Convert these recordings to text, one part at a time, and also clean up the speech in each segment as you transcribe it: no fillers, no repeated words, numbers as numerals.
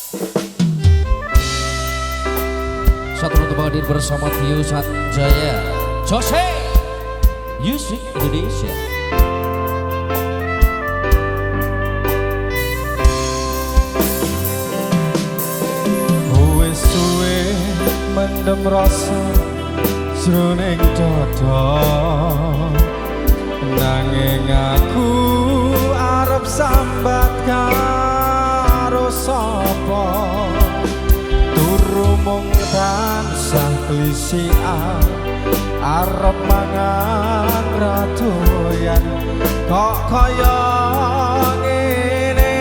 Satu untuk hadir bersama Tio Sanjaya Jose Music Indonesia. Wis suwe mendem rasa jroning dada, nanging aku arep sambat karo sapa, turu mung tansah klisikan arep mangan radoyan. Kok kaya ngene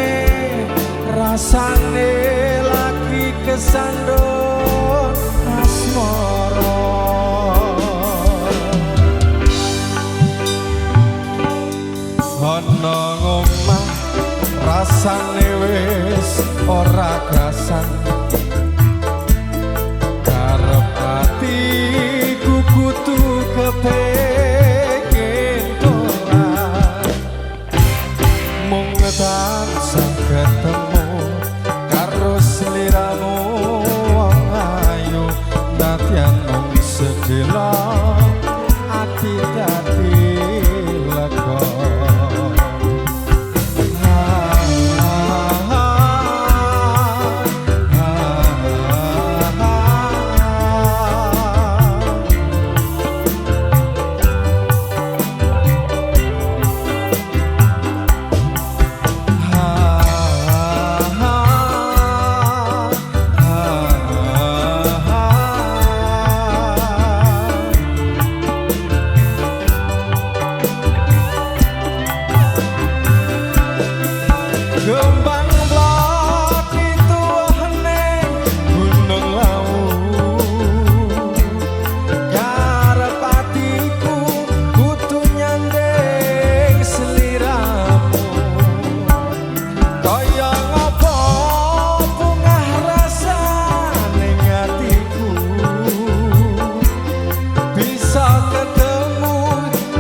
rasane lagi kesandung asmara. Ana ngomah rasane wis ora krasan, karep atiku kudu kepengin dolan, mung tansah ketemu karo sliramu wong ayu, nadyan mung sedela ati dadi lega. Gembang blok itu hening gunung lawu, karep atiku kudu nyandeng sliramu. Kaya ngopo bungah rasa ning atiku, bisa ketemu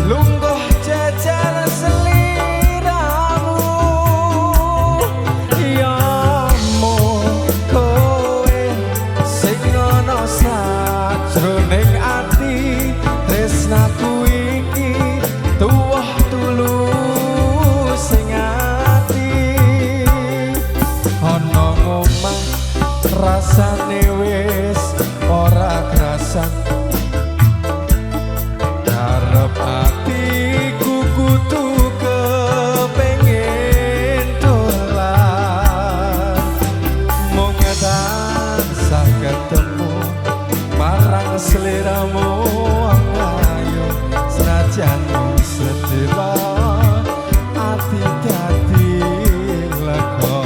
lungguh jejer sliramu. Jroning ati tresnaku iki tuwuh tulus sing ati. Ana ngomah rasane wis ora krasan, karep atiku kudu kepengin dolan, mung tansah ketemu marang sliramu ayo, senajan sedela ati dadi lega.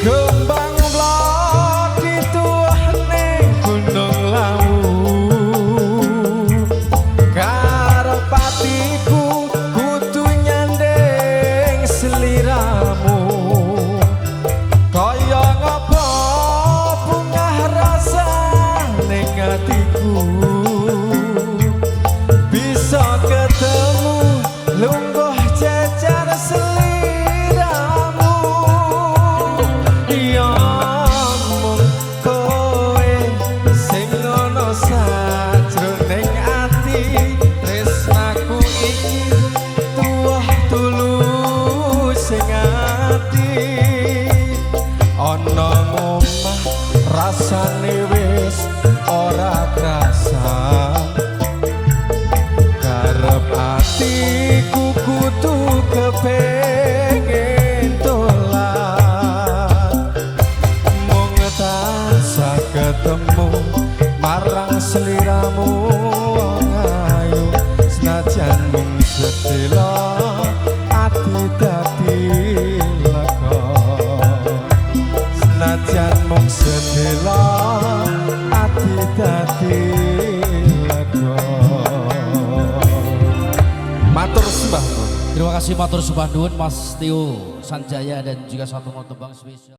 Gembang blok itu hening gunung lawu, karep atiku kudu nyandeng sliramu. Kaya ngopo bungah rasa ning atiku, bisa ketemu lungguh jejer sliramu. Ya mung kowe sing ana sajroning ati, tresnaku iki tuwuh tulus sing ati. Ana ngomah rasane wis ora krasan, karep atiku kudu kepengin dolan, mung tansah ketemu marang sliramu ayu, senajan mung sedela ati dadi lega. senajan mung sedela ati dadi lega. Matur sembah. Terima kasih matur sembah nuwun Mas Tio Sanjaya dan juga satu tebang spesial.